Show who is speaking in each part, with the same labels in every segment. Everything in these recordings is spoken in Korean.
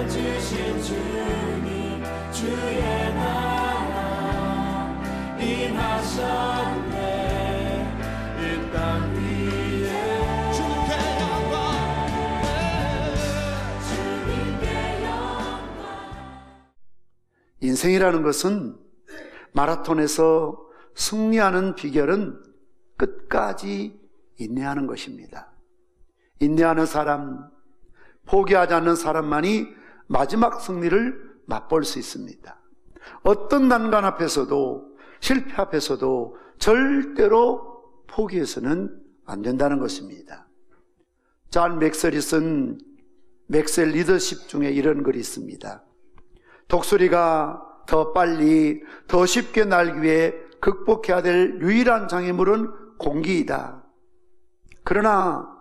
Speaker 1: 주신 주님 주의 나라 임하셨네. 이 땅 위에 주님께 영광.
Speaker 2: 인생이라는 것은 마라톤에서 승리하는 비결은 끝까지 인내하는 것입니다. 인내하는 사람, 포기하지 않는 사람만이 마지막 승리를 맛볼 수 있습니다. 어떤 난관 앞에서도, 실패 앞에서도 절대로 포기해서는 안 된다는 것입니다. 존 맥셀이 쓴 맥셀 리더십 중에 이런 글이 있습니다. 독수리가 더 빨리, 더 쉽게 날기 위해 극복해야 될 유일한 장애물은 공기이다. 그러나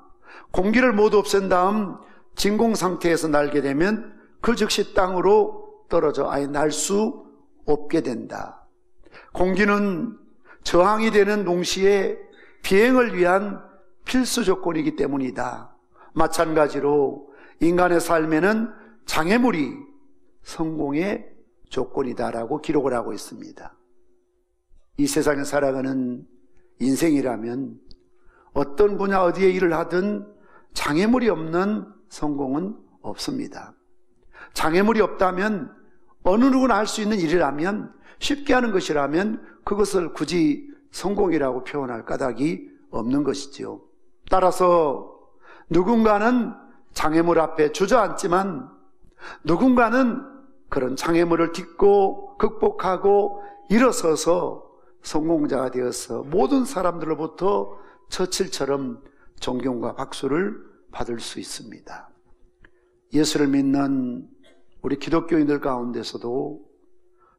Speaker 2: 공기를 모두 없앤 다음 진공 상태에서 날게 되면 그 즉시 땅으로 떨어져 아예 날 수 없게 된다. 공기는 저항이 되는 동시에 비행을 위한 필수 조건이기 때문이다. 마찬가지로 인간의 삶에는 장애물이 성공의 조건이다라고 기록을 하고 있습니다. 이 세상에 살아가는 인생이라면 어떤 분야 어디에 일을 하든 장애물이 없는 성공은 없습니다. 장애물이 없다면 어느 누구나 할 수 있는 일이라면, 쉽게 하는 것이라면 그것을 굳이 성공이라고 표현할 까닭이 없는 것이지요. 따라서 누군가는 장애물 앞에 주저앉지만 누군가는 그런 장애물을 딛고 극복하고 일어서서 성공자가 되어서 모든 사람들로부터 처칠처럼 존경과 박수를 받을 수 있습니다. 예수를 믿는 우리 기독교인들 가운데서도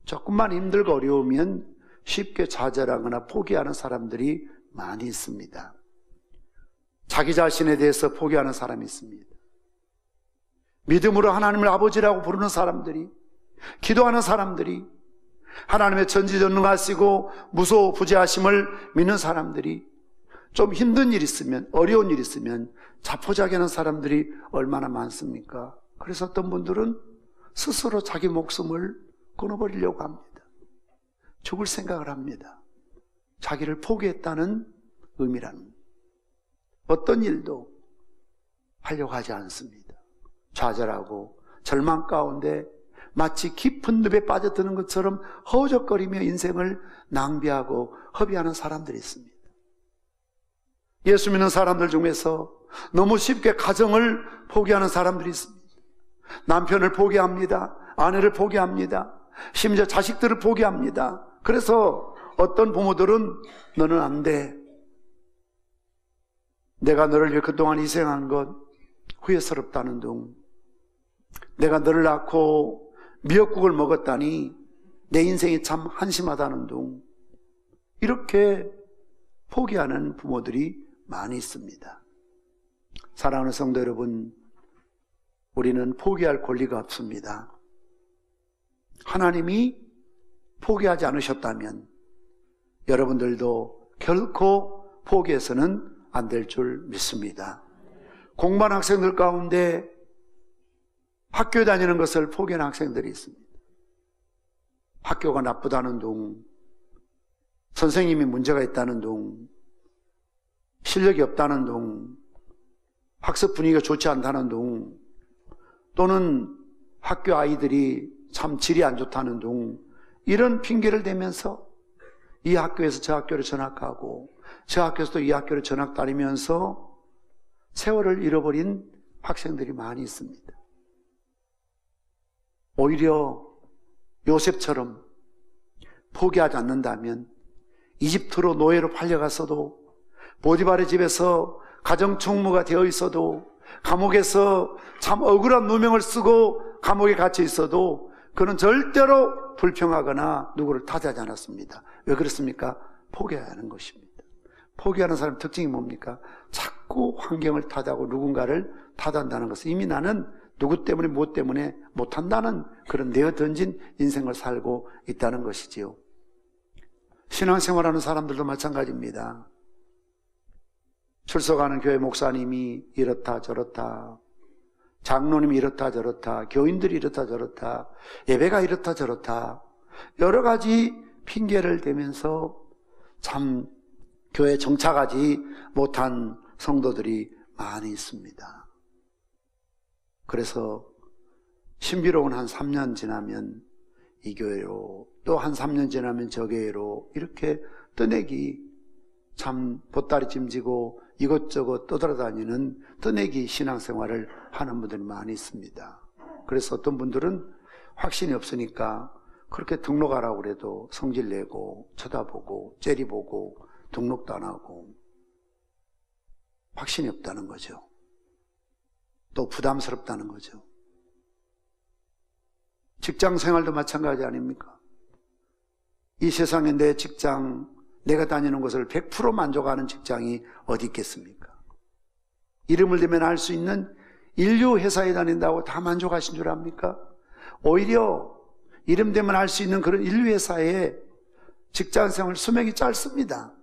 Speaker 2: 조금만 힘들고 어려우면 쉽게 좌절하거나 포기하는 사람들이 많이 있습니다. 자기 자신에 대해서 포기하는 사람이 있습니다. 믿음으로 하나님을 아버지라고 부르는 사람들이, 기도하는 사람들이, 하나님의 전지전능하시고 무소부재하심을 믿는 사람들이 좀 힘든 일 있으면, 어려운 일 있으면 자포자기하는 사람들이 얼마나 많습니까? 그래서 어떤 분들은 스스로 자기 목숨을 끊어버리려고 합니다. 죽을 생각을 합니다. 자기를 포기했다는 의미라는, 어떤 일도 하려고 하지 않습니다. 좌절하고 절망 가운데 마치 깊은 늪에 빠져드는 것처럼 허우적거리며 인생을 낭비하고 허비하는 사람들이 있습니다. 예수 믿는 사람들 중에서 너무 쉽게 가정을 포기하는 사람들이 있습니다. 남편을 포기합니다. 아내를 포기합니다. 심지어 자식들을 포기합니다. 그래서 어떤 부모들은 너는 안 돼. 내가 너를 위해 그동안 희생한 것 후회스럽다는 둥. 내가 너를 낳고 미역국을 먹었다니 내 인생이 참 한심하다는 둥. 이렇게 포기하는 부모들이 많이 있습니다. 사랑하는 성도 여러분, 우리는 포기할 권리가 없습니다. 하나님이 포기하지 않으셨다면 여러분들도 결코 포기해서는 안 될 줄 믿습니다. 공부하는 학생들 가운데 학교에 다니는 것을 포기하는 학생들이 있습니다. 학교가 나쁘다는 둥, 선생님이 문제가 있다는 둥, 실력이 없다는 둥, 학습 분위기가 좋지 않다는 둥, 또는 학교 아이들이 참 질이 안 좋다는 둥, 이런 핑계를 대면서 이 학교에서 저 학교로 전학가고 저 학교에서 또 이 학교로 전학 다니면서 세월을 잃어버린 학생들이 많이 있습니다. 오히려 요셉처럼 포기하지 않는다면 이집트로 노예로 팔려갔어도, 보디발의 집에서 가정총무가 되어 있어도, 감옥에서 참 억울한 누명을 쓰고 감옥에 갇혀 있어도 그는 절대로 불평하거나 누구를 탓하지 않았습니다. 왜 그렇습니까? 포기하는 것입니다. 포기하는 사람 특징이 뭡니까? 자꾸 환경을 탓하고 누군가를 탓한다는 것은 이미 나는 누구 때문에 무엇 때문에 못한다는 그런 내어 던진 인생을 살고 있다는 것이지요. 신앙생활하는 사람들도 마찬가지입니다. 출석하는 교회 목사님이 이렇다 저렇다, 장로님이 이렇다 저렇다, 교인들이 이렇다 저렇다, 예배가 이렇다 저렇다, 여러 가지 핑계를 대면서 참 교회에 정착하지 못한 성도들이 많이 있습니다. 그래서 신비로운 한 3년 지나면 이 교회로, 또 한 3년 지나면 저 교회로 이렇게 떠내기, 참 보따리 짐지고 이것저것 떠돌아다니는 떠내기 신앙생활을 하는 분들이 많이 있습니다. 그래서 어떤 분들은 확신이 없으니까 그렇게 등록하라고 그래도 성질 내고 쳐다보고 째려보고 등록도 안 하고, 확신이 없다는 거죠. 또 부담스럽다는 거죠. 직장 생활도 마찬가지 아닙니까? 이 세상에 내 직장, 내가 다니는 곳을 100% 만족하는 직장이 어디 있겠습니까? 이름을 대면 알 수 있는 인류 회사에 다닌다고 다 만족하신 줄 압니까? 오히려 이름 대면 알 수 있는 그런 인류 회사에 직장 생활 수명이 짧습니다.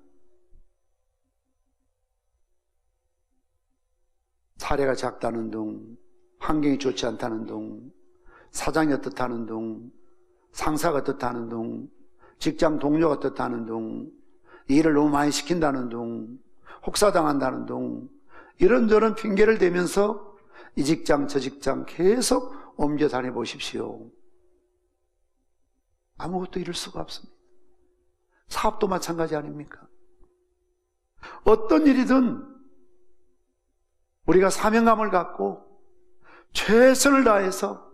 Speaker 2: 사례가 작다는 둥, 환경이 좋지 않다는 둥, 사장이 어떻다는 둥, 상사가 어떻다는 둥, 직장 동료가 어떻다는 둥, 일을 너무 많이 시킨다는 둥, 혹사당한다는 둥, 이런저런 핑계를 대면서 이 직장 저 직장 계속 옮겨 다녀 보십시오. 아무것도 이룰 수가 없습니다. 사업도 마찬가지 아닙니까? 어떤 일이든 우리가 사명감을 갖고 최선을 다해서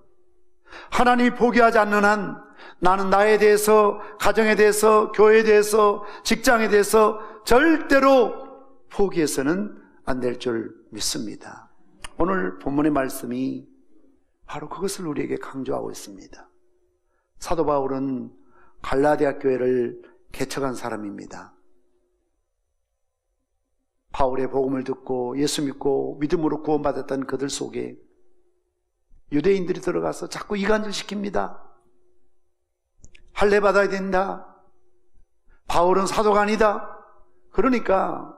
Speaker 2: 하나님이 포기하지 않는 한 나는 나에 대해서, 가정에 대해서, 교회에 대해서, 직장에 대해서 절대로 포기해서는 안 될 줄 믿습니다. 오늘 본문의 말씀이 바로 그것을 우리에게 강조하고 있습니다. 사도 바울은 갈라디아 교회를 개척한 사람입니다. 바울의 복음을 듣고 예수 믿고 믿음으로 구원받았던 그들 속에 유대인들이 들어가서 자꾸 이간질 시킵니다. 할례 받아야 된다. 바울은 사도가 아니다. 그러니까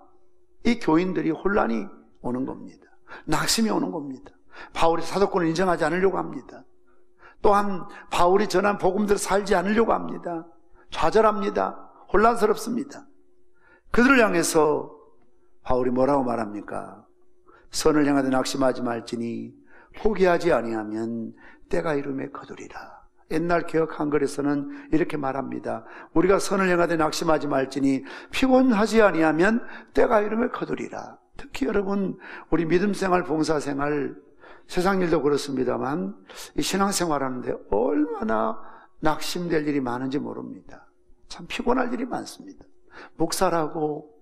Speaker 2: 이 교인들이 혼란이 오는 겁니다. 낙심이 오는 겁니다. 바울이 사도권을 인정하지 않으려고 합니다. 또한 바울이 전한 복음대로 살지 않으려고 합니다. 좌절합니다. 혼란스럽습니다. 그들을 향해서 바울이 뭐라고 말합니까? 선을 향하되 낙심하지 말지니 포기하지 아니하면 때가 이름에 거두리라. 옛날 개역 한글에서는 이렇게 말합니다. 우리가 선을 향하되 낙심하지 말지니 피곤하지 아니하면 때가 이름에 거두리라. 특히 여러분, 우리 믿음생활, 봉사생활, 세상 일도 그렇습니다만 이 신앙생활 하는데 얼마나 낙심될 일이 많은지 모릅니다. 참 피곤할 일이 많습니다. 목사라고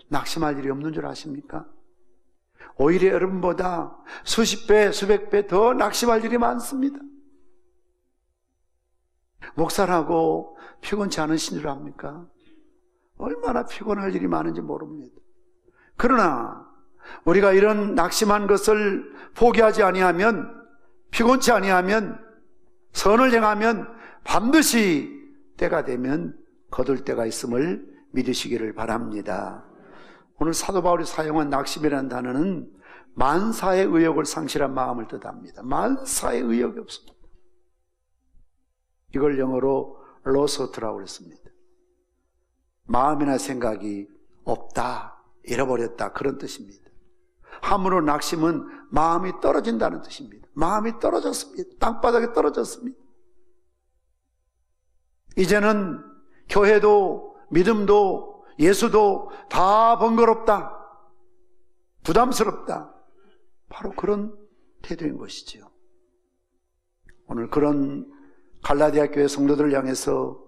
Speaker 2: 낙심할 일이 없는 줄 아십니까? 오히려 여러분보다 수십 배, 수백 배 더 낙심할 일이 많습니다. 목사라고 피곤치 않으신 줄 압니까? 얼마나 피곤할 일이 많은지 모릅니다. 그러나 우리가 이런 낙심한 것을 포기하지 아니하면, 피곤치 아니하면, 선을 행하면 반드시 때가 되면 거둘 때가 있음을 믿으시기를 바랍니다. 오늘 사도 바울이 사용한 낙심이라는 단어는 만사의 의욕을 상실한 마음을 뜻합니다. 만사의 의욕이 없습니다. 이걸 영어로 로스트라고 했습니다. 마음이나 생각이 없다, 잃어버렸다, 그런 뜻입니다. 함으로 낙심은 마음이 떨어진다는 뜻입니다. 마음이 떨어졌습니다. 땅바닥에 떨어졌습니다. 이제는 교회도 믿음도 예수도 다 번거롭다, 부담스럽다, 바로 그런 태도인 것이지요. 오늘 그런 갈라디아 교회 성도들을 향해서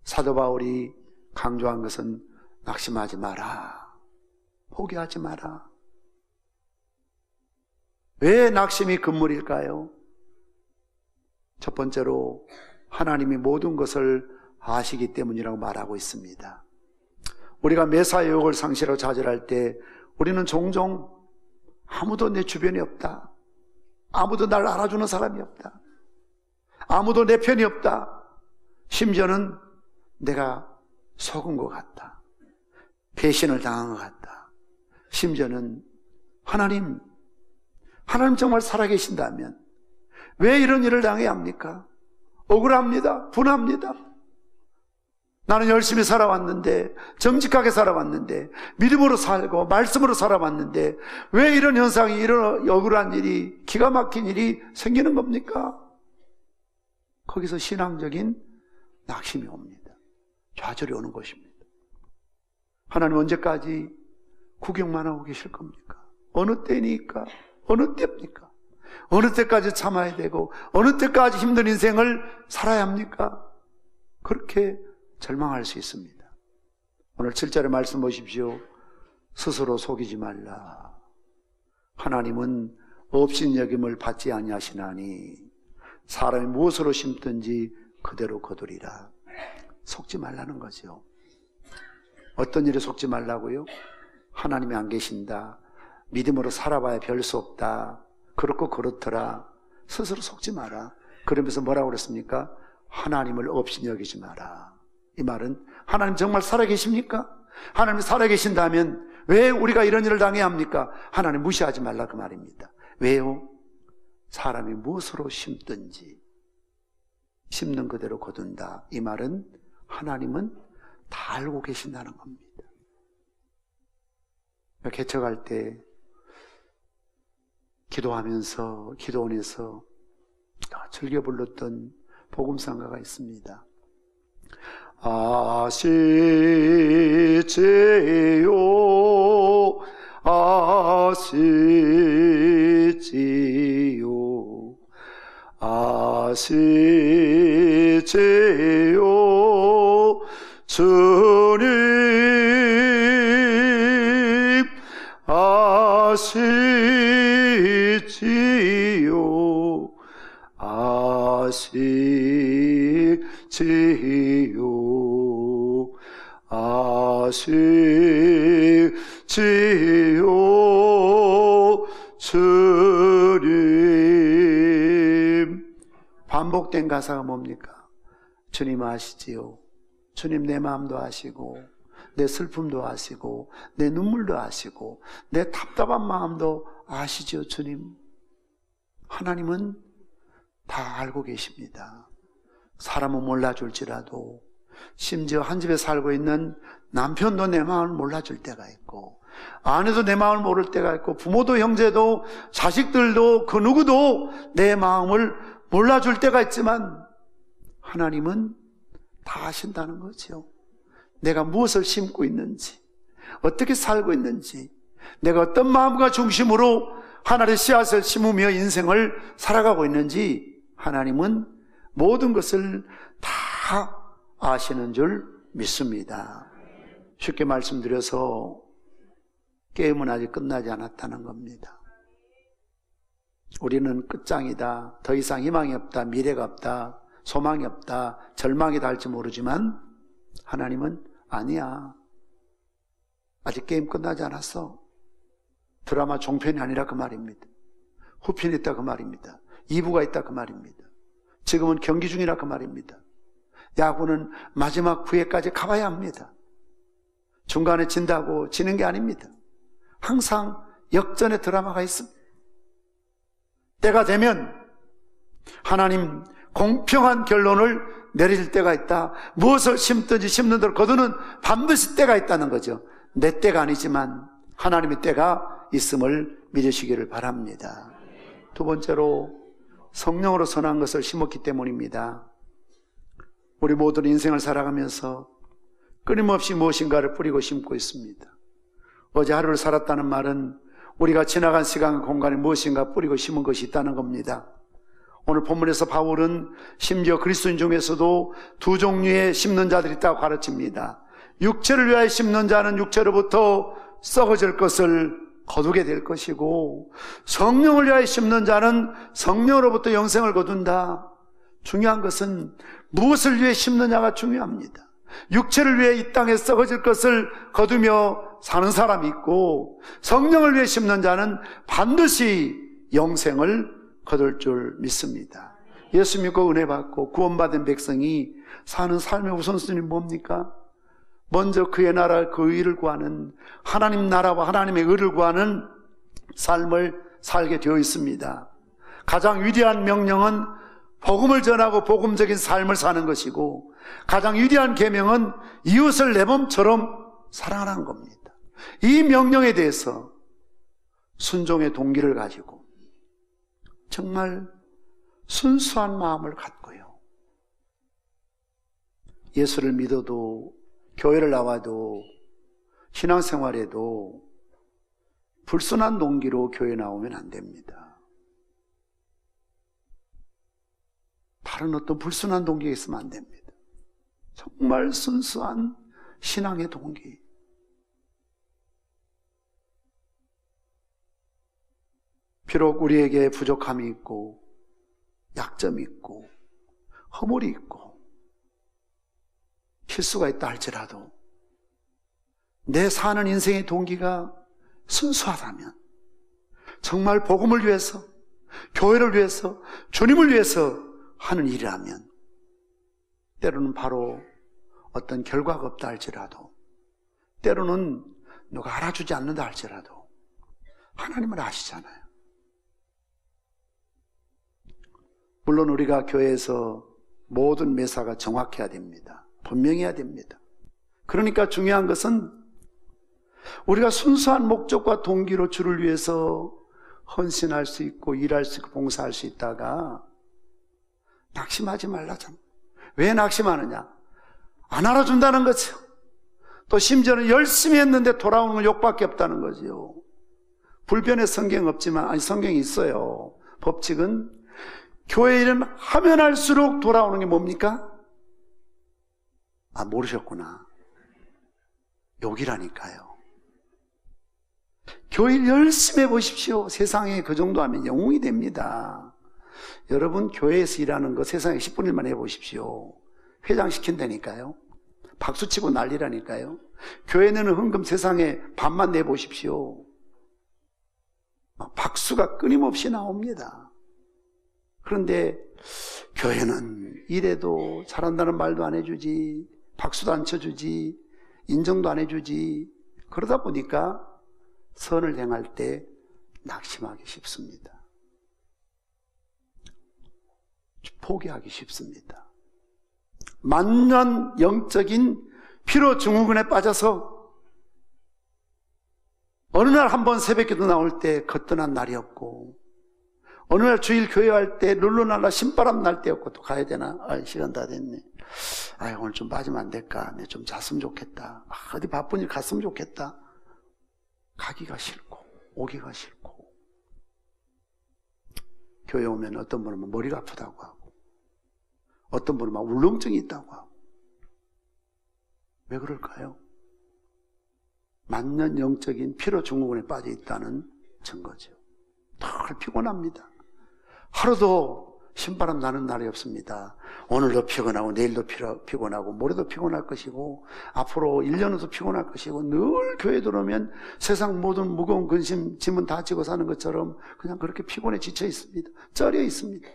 Speaker 2: 사도 바울이 강조한 것은 낙심하지 마라, 포기하지 마라. 왜 낙심이 금물일까요? 첫 번째로 하나님이 모든 것을 아시기 때문이라고 말하고 있습니다. 우리가 매사의 유혹을 상실하고 좌절할 때 우리는 종종 아무도 내 주변에 없다, 아무도 날 알아주는 사람이 없다. 아무도 내 편이 없다. 심지어는 내가 속은 것 같다. 배신을 당한 것 같다. 심지어는 하나님 정말 살아계신다면 왜 이런 일을 당해야 합니까? 억울합니다. 분합니다. 나는 열심히 살아왔는데, 정직하게 살아왔는데, 믿음으로 살고 말씀으로 살아왔는데 왜 이런 현상이, 이런 억울한 일이, 기가 막힌 일이 생기는 겁니까? 거기서 신앙적인 낙심이 옵니다. 좌절이 오는 것입니다. 하나님 언제까지 구경만 하고 계실 겁니까? 어느 때니까? 어느 때입니까? 어느 때까지 참아야 되고 어느 때까지 힘든 인생을 살아야 합니까? 그렇게 절망할 수 있습니다. 오늘 7절의 말씀 보십시오. 스스로 속이지 말라. 하나님은 업신여김을 받지 아니하시나니 사람이 무엇으로 심든지 그대로 거두리라. 속지 말라는 거죠. 어떤 일에 속지 말라고요? 하나님이 안 계신다. 믿음으로 살아봐야 별 수 없다. 그렇고 그렇더라. 스스로 속지 마라. 그러면서 뭐라고 그랬습니까? 하나님을 업신여기지 마라. 이 말은 하나님 정말 살아계십니까? 하나님 살아계신다면 왜 우리가 이런 일을 당해야 합니까? 하나님 무시하지 말라 그 말입니다. 왜요? 사람이 무엇으로 심든지 심는 그대로 거둔다. 이 말은 하나님은 다 알고 계신다는 겁니다. 개척할 때 기도하면서 기도원에서 즐겨 불렀던 복음상가가 있습니다. 아시지요 아시지요 아시지요 주님 아시지요 아시지요 아시지요 주님. 반복된 가사가 뭡니까? 주님 아시지요. 주님 내 마음도 아시고 내 슬픔도 아시고 내 눈물도 아시고 내 답답한 마음도 아시죠. 주님. 하나님은 다 알고 계십니다. 사람은 몰라줄지라도 심지어 한 집에 살고 있는 남편도 내 마음을 몰라줄 때가 있고 아내도 내 마음을 모를 때가 있고 부모도 형제도 자식들도 그 누구도 내 마음을 몰라줄 때가 있지만 하나님은 다 아신다는 거죠. 내가 무엇을 심고 있는지, 어떻게 살고 있는지, 내가 어떤 마음과 중심으로 하나님의 씨앗을 심으며 인생을 살아가고 있는지 하나님은 모든 것을 다 아시는 줄 믿습니다. 쉽게 말씀드려서 게임은 아직 끝나지 않았다는 겁니다. 우리는 끝장이다, 더 이상 희망이 없다, 미래가 없다, 소망이 없다, 절망이다 할지 모르지만 하나님은 아니야, 아직 게임 끝나지 않았어. 드라마 종편이 아니라 그 말입니다. 후편이 있다 그 말입니다. 2부가 있다 그 말입니다. 지금은 경기 중이라 그 말입니다. 야구는 마지막 9회까지 가봐야 합니다. 중간에 진다고 지는 게 아닙니다. 항상 역전의 드라마가 있습니다. 때가 되면 하나님 공평한 결론을 내릴 때가 있다. 무엇을 심든지 심는 대로 거두는 반드시 때가 있다는 거죠. 내 때가 아니지만 하나님의 때가 있음을 믿으시기를 바랍니다. 두 번째로 성령으로 선한 것을 심었기 때문입니다. 우리 모두는 인생을 살아가면서 끊임없이 무엇인가를 뿌리고 심고 있습니다. 어제 하루를 살았다는 말은 우리가 지나간 시간 공간에 무엇인가 뿌리고 심은 것이 있다는 겁니다. 오늘 본문에서 바울은 심지어 그리스도인 중에서도 두 종류의 심는 자들이 있다고 가르칩니다. 육체를 위하여 심는 자는 육체로부터 썩어질 것을 거두게 될 것이고, 성령을 위하여 심는 자는 성령으로부터 영생을 거둔다. 중요한 것은 무엇을 위해 심느냐가 중요합니다. 육체를 위해 이 땅에 썩어질 것을 거두며 사는 사람이 있고, 성령을 위해 심는 자는 반드시 영생을 거둘 줄 믿습니다. 예수 믿고 은혜 받고 구원받은 백성이 사는 삶의 우선순위 뭡니까? 먼저 그의 나라, 그 의를 구하는, 하나님 나라와 하나님의 의를 구하는 삶을 살게 되어 있습니다. 가장 위대한 명령은 복음을 전하고 복음적인 삶을 사는 것이고, 가장 위대한 계명은 이웃을 내 몸처럼 사랑하라는 겁니다. 이 명령에 대해서 순종의 동기를 가지고 정말 순수한 마음을 갖고요, 예수를 믿어도, 교회를 나와도, 신앙생활에도 불순한 동기로 교회 나오면 안 됩니다. 다른 어떤 불순한 동기가 있으면 안 됩니다. 정말 순수한 신앙의 동기. 비록 우리에게 부족함이 있고 약점이 있고 허물이 있고 실수가 있다 할지라도 내 사는 인생의 동기가 순수하다면, 정말 복음을 위해서, 교회를 위해서, 주님을 위해서 하는 일이라면, 때로는 바로 어떤 결과가 없다 할지라도, 때로는 누가 알아주지 않는다 할지라도 하나님은 아시잖아요. 물론 우리가 교회에서 모든 매사가 정확해야 됩니다. 분명해야 됩니다. 그러니까 중요한 것은 우리가 순수한 목적과 동기로 주를 위해서 헌신할 수 있고 일할 수 있고 봉사할 수 있다가 낙심하지 말라잖아. 왜 낙심하느냐? 안 알아준다는 거죠. 또 심지어는 열심히 했는데 돌아오는 건 욕밖에 없다는 거죠. 불변의 성경 없지만, 아니 성경이 있어요. 법칙은 교회 일은 하면 할수록 돌아오는 게 뭡니까? 아, 모르셨구나. 욕이라니까요. 교회 일 열심히 해보십시오. 세상에 그 정도 하면 영웅이 됩니다. 여러분, 교회에서 일하는 거 세상에 10분 일만 해보십시오. 회장시킨다니까요. 박수치고 난리라니까요. 교회 내는 헌금 세상에 반만 내보십시오. 박수가 끊임없이 나옵니다. 그런데 교회는 이래도 잘한다는 말도 안 해주지, 박수도 안 쳐주지, 인정도 안 해주지. 그러다 보니까 선을 행할 때 낙심하기 쉽습니다. 포기하기 쉽습니다. 만년 영적인 피로 증후군에 빠져서 어느 날 한번 새벽기도 나올 때 거뜬한 날이 없고, 어느 날 주일 교회할 때 룰루랄라 신바람 날 때였고, 또 가야 되나? 시간 다 됐네. 오늘 좀 빠지면 안 될까? 내 좀 잤으면 좋겠다. 어디 바쁜 일 갔으면 좋겠다. 가기가 싫고 오기가 싫고, 교회 오면 어떤 분은 머리가 아프다고 하고, 어떤 분은 막 울렁증이 있다고 하고. 왜 그럴까요? 만년 영적인 피로 증후군에 빠져 있다는 증거죠. 덜 피곤합니다. 하루도 신바람 나는 날이 없습니다. 오늘도 피곤하고 내일도 피곤하고 모레도 피곤할 것이고 앞으로 1년 후도 피곤할 것이고, 늘 교회 들어오면 세상 모든 무거운 근심, 짐은 다 지고 사는 것처럼 그냥 그렇게 피곤해 지쳐 있습니다. 쩔여 있습니다.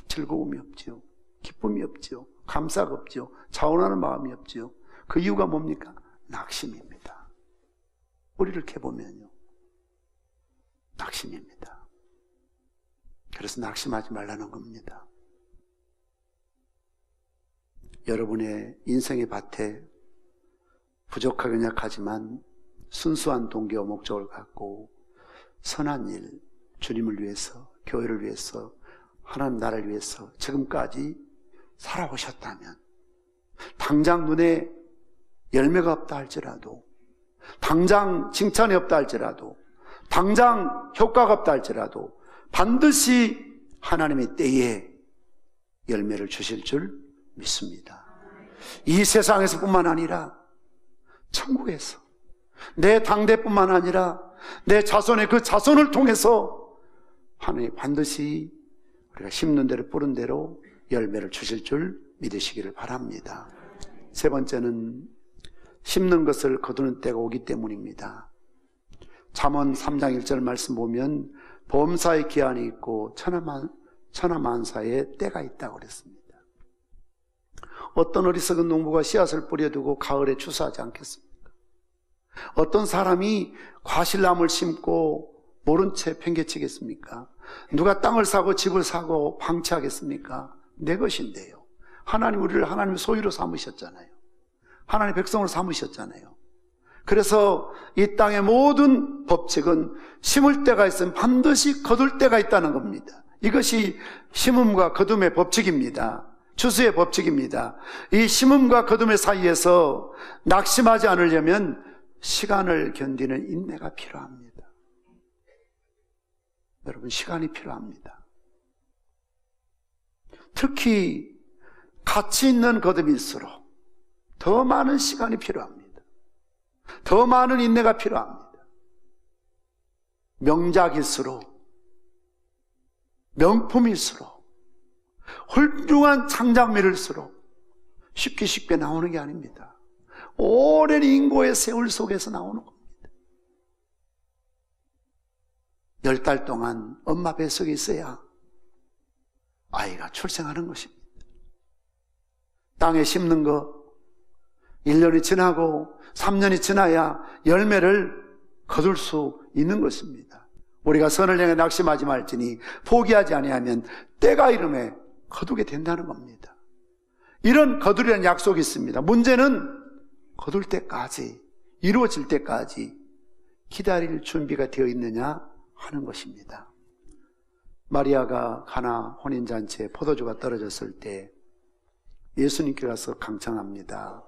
Speaker 2: 즐거움이 없지요. 기쁨이 없지요. 감사가 없지요. 자원하는 마음이 없지요. 그 이유가 뭡니까? 낙심입니다. 우리를 캐보면요, 낙심입니다. 그래서 낙심하지 말라는 겁니다. 여러분의 인생의 밭에 부족하게 약하지만 순수한 동기와 목적을 갖고 선한 일, 주님을 위해서, 교회를 위해서, 하나님 나라를 위해서 지금까지 살아오셨다면, 당장 눈에 열매가 없다 할지라도, 당장 칭찬이 없다 할지라도, 당장 효과가 없다 할지라도 반드시 하나님의 때에 열매를 주실 줄 믿습니다. 이 세상에서뿐만 아니라 천국에서, 내 당대뿐만 아니라 내 자손의 그 자손을 통해서 하나님 반드시 우리가 심는 대로 뿌른 대로 열매를 주실 줄 믿으시기를 바랍니다. 세 번째는 심는 것을 거두는 때가 오기 때문입니다. 잠언 3장 1절 말씀 보면 범사의 기한이 있고 천하만사의 때가 있다고 그랬습니다. 어떤 어리석은 농부가 씨앗을 뿌려두고 가을에 추수하지 않겠습니까? 어떤 사람이 과실나무를 심고 모른 채 팽개치겠습니까? 누가 땅을 사고 집을 사고 방치하겠습니까? 내 것인데요. 하나님 우리를 하나님의 소유로 삼으셨잖아요. 하나님의 백성으로 삼으셨잖아요. 그래서 이 땅의 모든 법칙은 심을 때가 있으면 반드시 거둘 때가 있다는 겁니다. 이것이 심음과 거둠의 법칙입니다. 추수의 법칙입니다. 이 심음과 거둠의 사이에서 낙심하지 않으려면 시간을 견디는 인내가 필요합니다. 여러분, 시간이 필요합니다. 특히 가치 있는 거듭일수록 더 많은 시간이 필요합니다. 더 많은 인내가 필요합니다. 명작일수록, 명품일수록, 훌륭한 창작물일수록 쉽게 나오는 게 아닙니다. 오랜 인고의 세월 속에서 나오는 겁니다. 10달 동안 엄마 뱃속에 있어야 아이가 출생하는 것입니다. 땅에 심는 거 1년이 지나고 3년이 지나야 열매를 거둘 수 있는 것입니다. 우리가 선을 향해 낙심하지 말지니 포기하지 아니하면 때가 이름에 거두게 된다는 겁니다. 이런 거두려는 약속이 있습니다. 문제는 거둘 때까지, 이루어질 때까지 기다릴 준비가 되어 있느냐 하는 것입니다. 마리아가 가나 혼인잔치에 포도주가 떨어졌을 때 예수님께 가서 강청합니다.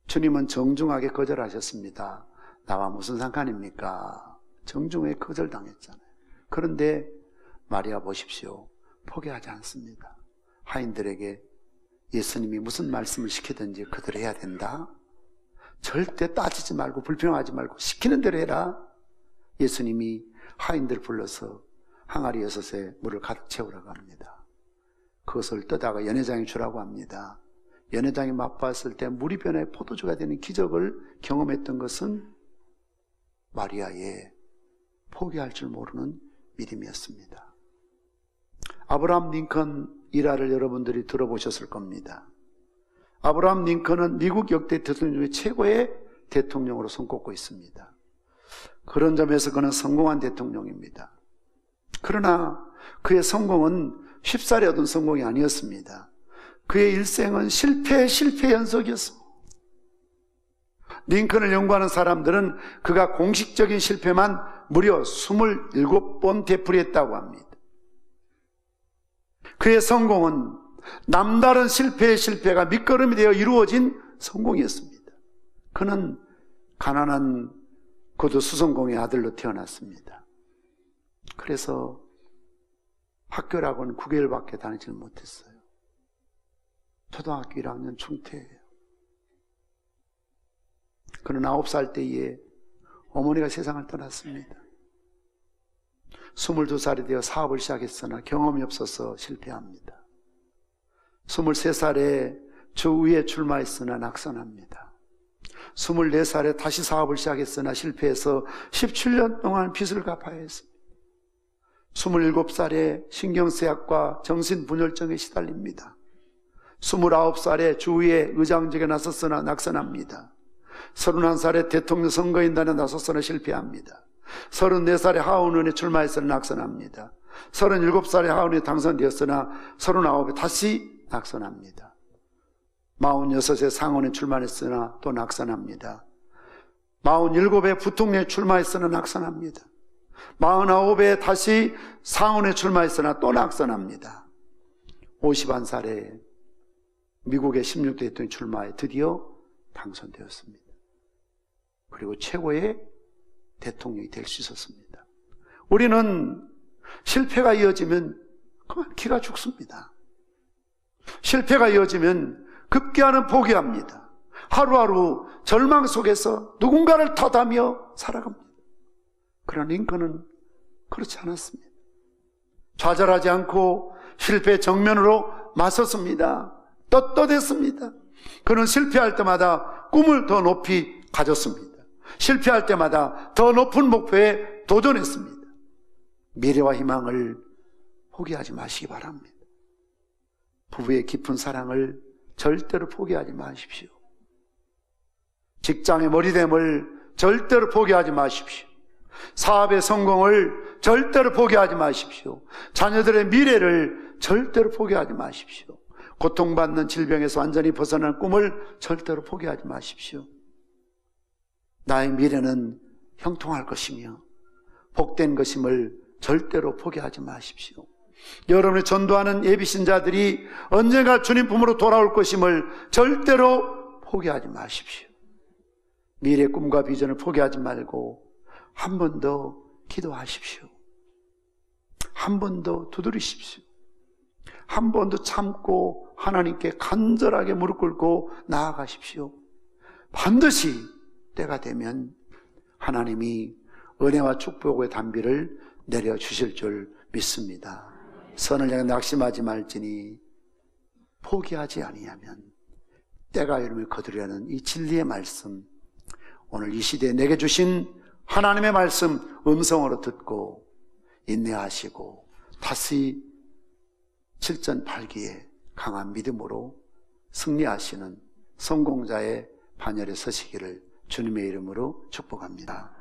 Speaker 2: 주님은 정중하게 거절하셨습니다. 나와 무슨 상관입니까? 정중하게 거절당했잖아요. 그런데 마리아 보십시오. 포기하지 않습니다. 하인들에게 예수님이 무슨 말씀을 시키든지 그대로 해야 된다. 절대 따지지 말고 불평하지 말고 시키는 대로 해라. 예수님이 하인들을 불러서 항아리 6에 물을 가득 채우라고 합니다. 그것을 떠다가 연회장에 주라고 합니다. 연회장이 맛봤을 때 물이 변해 포도주가 되는 기적을 경험했던 것은 마리아의 포기할 줄 모르는 믿음이었습니다. 아브라함 링컨 일화를 여러분들이 들어보셨을 겁니다. 아브라함 링컨은 미국 역대 대통령 중에 최고의 대통령으로 손꼽고 있습니다. 그런 점에서 그는 성공한 대통령입니다. 그러나 그의 성공은 쉽사리 얻은 성공이 아니었습니다. 그의 일생은 실패 연속이었습니다. 링컨을 연구하는 사람들은 그가 공식적인 실패만 무려 27번 되풀이했다고 합니다. 그의 성공은 남다른 실패가 밑거름이 되어 이루어진 성공이었습니다. 그는 가난한 고도 수성공의 아들로 태어났습니다. 그래서 학교라고는 9개월밖에 다니지 못했어요. 초등학교 1학년 중퇴예요. 그는 9살 때에 어머니가 세상을 떠났습니다. 22살이 되어 사업을 시작했으나 경험이 없어서 실패합니다. 23살에 주위에 출마했으나 낙선합니다. 24살에 다시 사업을 시작했으나 실패해서 17년 동안 빚을 갚아야 했습니다. 27살에 신경쇠약과 정신분열증에 시달립니다. 29살에 주위에 의장직에 나섰으나 낙선합니다. 31살에 대통령 선거인단에 나섰으나 실패합니다. 34살에 하원의원에 출마했으나 낙선합니다. 37살에 하원에 당선되었으나 39에 다시 낙선합니다. 46에 상원에 출마했으나 또 낙선합니다. 47에 부통령에 출마했으나 낙선합니다. 49에 다시 상원에 출마했으나 또 낙선합니다. 51살에 미국의 16대 대통령 출마에 드디어 당선되었습니다. 그리고 최고의 대통령이 될 수 있었습니다. 우리는 실패가 이어지면 그만 기가 죽습니다. 실패가 이어지면 급기야는 포기합니다. 하루하루 절망 속에서 누군가를 탓하며 살아갑니다. 그러나 링컨은 그렇지 않았습니다. 좌절하지 않고 실패 정면으로 맞섰습니다. 떳떳했습니다. 그는 실패할 때마다 꿈을 더 높이 가졌습니다. 실패할 때마다 더 높은 목표에 도전했습니다. 미래와 희망을 포기하지 마시기 바랍니다. 부부의 깊은 사랑을 절대로 포기하지 마십시오. 직장의 머리됨을 절대로 포기하지 마십시오. 사업의 성공을 절대로 포기하지 마십시오. 자녀들의 미래를 절대로 포기하지 마십시오. 고통받는 질병에서 완전히 벗어난 꿈을 절대로 포기하지 마십시오. 나의 미래는 형통할 것이며 복된 것임을 절대로 포기하지 마십시오. 여러분이 전도하는 예비신자들이 언젠가 주님 품으로 돌아올 것임을 절대로 포기하지 마십시오. 미래의 꿈과 비전을 포기하지 말고 한 번 더 기도하십시오. 한 번 더 두드리십시오. 한 번 더 참고 하나님께 간절하게 무릎 꿇고 나아가십시오. 반드시 때가 되면 하나님이 은혜와 축복의 단비를 내려주실 줄 믿습니다. 선을 향해 낙심하지 말지니 포기하지 아니하면 때가 이름을 거두려는 이 진리의 말씀, 오늘 이 시대에 내게 주신 하나님의 말씀 음성으로 듣고 인내하시고 다시 7전8기에 강한 믿음으로 승리하시는 성공자의 반열에 서시기를 주님의 이름으로 축복합니다.